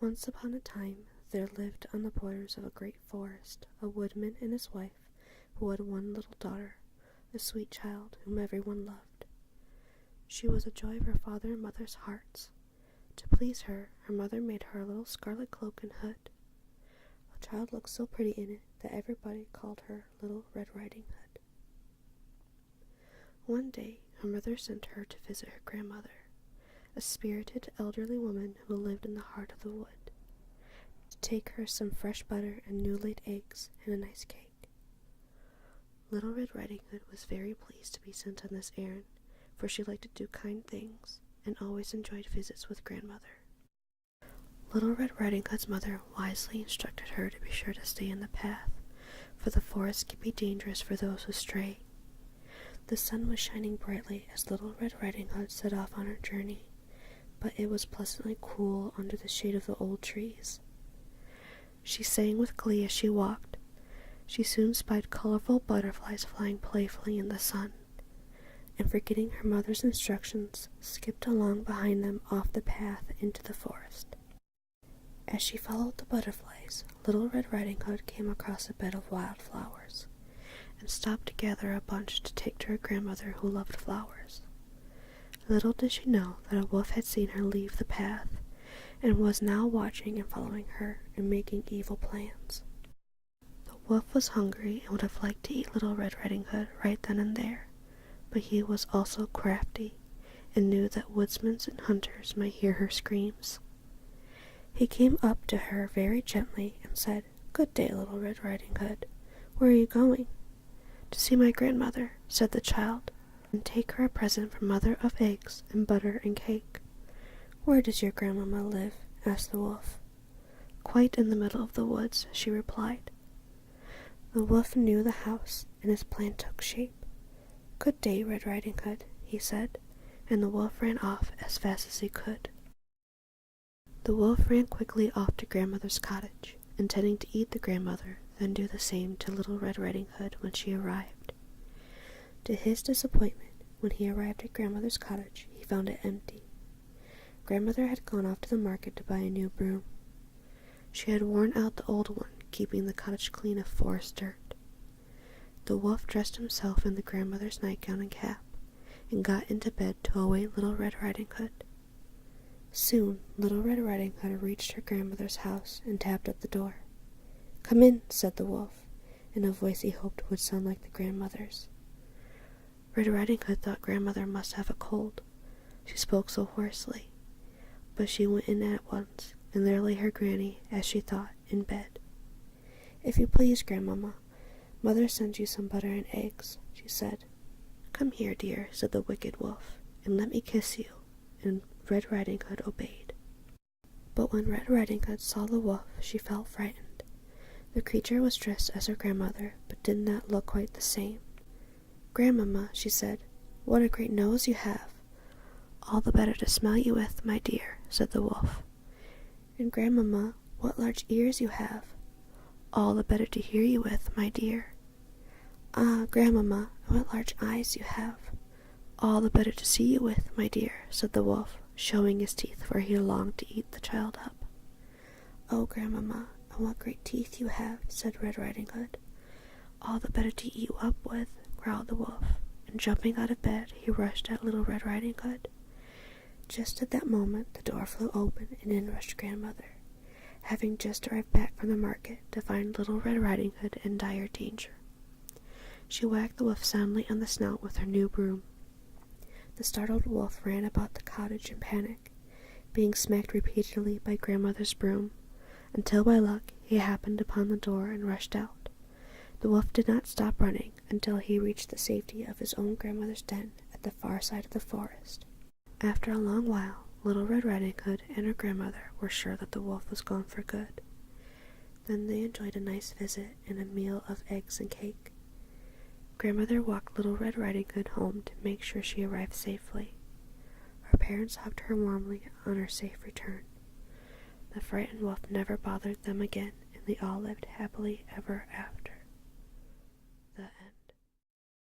Once upon a time, there lived on the borders of a great forest a woodman and his wife who had one little daughter, a sweet child whom everyone loved. She was a joy of her father and mother's hearts. To please her, her mother made her a little scarlet cloak and hood. The child looked so pretty in it that everybody called her Little Red Riding Hood. One day, her mother sent her to visit her grandmother, a spirited elderly woman who lived in the heart of the wood, to take her some fresh butter and new-laid eggs and a nice cake. Little Red Riding Hood was very pleased to be sent on this errand, for she liked to do kind things and always enjoyed visits with grandmother. Little Red Riding Hood's mother wisely instructed her to be sure to stay in the path, for the forest can be dangerous for those who stray. The sun was shining brightly as Little Red Riding Hood set off on her journey, but it was pleasantly cool under the shade of the old trees. She sang with glee as she walked. She soon spied colorful butterflies flying playfully in the sun, and forgetting her mother's instructions, skipped along behind them off the path into the forest. As she followed the butterflies, Little Red Riding Hood came across a bed of wildflowers, and stopped to gather a bunch to take to her grandmother who loved flowers. Little did she know that a wolf had seen her leave the path, and was now watching and following her and making evil plans. The wolf was hungry and would have liked to eat Little Red Riding Hood right then and there, but he was also crafty, and knew that woodsmen and hunters might hear her screams. He came up to her very gently and said, "Good day, Little Red Riding Hood. Where are you going?" "To see my grandmother," said the child, "and take her a present from mother of eggs and butter and cake." "Where does your grandmamma live?" asked the wolf. "Quite in the middle of the woods," she replied. The wolf knew the house, and his plan took shape. "Good day, Red Riding Hood," he said, and the wolf ran off as fast as he could. The wolf ran quickly off to grandmother's cottage, intending to eat the grandmother, then do the same to Little Red Riding Hood when she arrived. To his disappointment, when he arrived at grandmother's cottage, he found it empty. Grandmother had gone off to the market to buy a new broom. She had worn out the old one, keeping the cottage clean of forest dirt. The wolf dressed himself in the grandmother's nightgown and cap, and got into bed to await Little Red Riding Hood. Soon, Little Red Riding Hood reached her grandmother's house and tapped at the door. "Come in," said the wolf, in a voice he hoped would sound like the grandmother's. Red Riding Hood thought grandmother must have a cold, she spoke so hoarsely, but she went in at once, and there lay her granny, as she thought, in bed. "If you please, grandmamma, mother sends you some butter and eggs," she said. "Come here, dear," said the wicked wolf, "and let me kiss you," and Red Riding Hood obeyed. But when Red Riding Hood saw the wolf, she felt frightened. The creature was dressed as her grandmother, but did not look quite the same. "Grandmamma," she said, "what a great nose you have." "All the better to smell you with, my dear," said the wolf. "And grandmamma, what large ears you have." "All the better to hear you with, my dear." "Ah, grandmamma, what large eyes you have." "All the better to see you with, my dear," said the wolf, showing his teeth, for he longed to eat the child up. "Oh, grandmamma, and what great teeth you have," said Red Riding Hood. "All the better to eat you up with," growled the wolf, and jumping out of bed, he rushed at Little Red Riding Hood. Just at that moment, the door flew open, and in rushed grandmother, having just arrived back from the market to find Little Red Riding Hood in dire danger. She whacked the wolf soundly on the snout with her new broom. The startled wolf ran about the cottage in panic, being smacked repeatedly by grandmother's broom, until by luck he happened upon the door and rushed out. The wolf did not stop running until he reached the safety of his own grandmother's den at the far side of the forest. After a long while, Little Red Riding Hood and her grandmother were sure that the wolf was gone for good. Then they enjoyed a nice visit and a meal of eggs and cake. Grandmother walked Little Red Riding Hood home to make sure she arrived safely. Her parents hugged her warmly on her safe return. The frightened wolf never bothered them again, and they all lived happily ever after.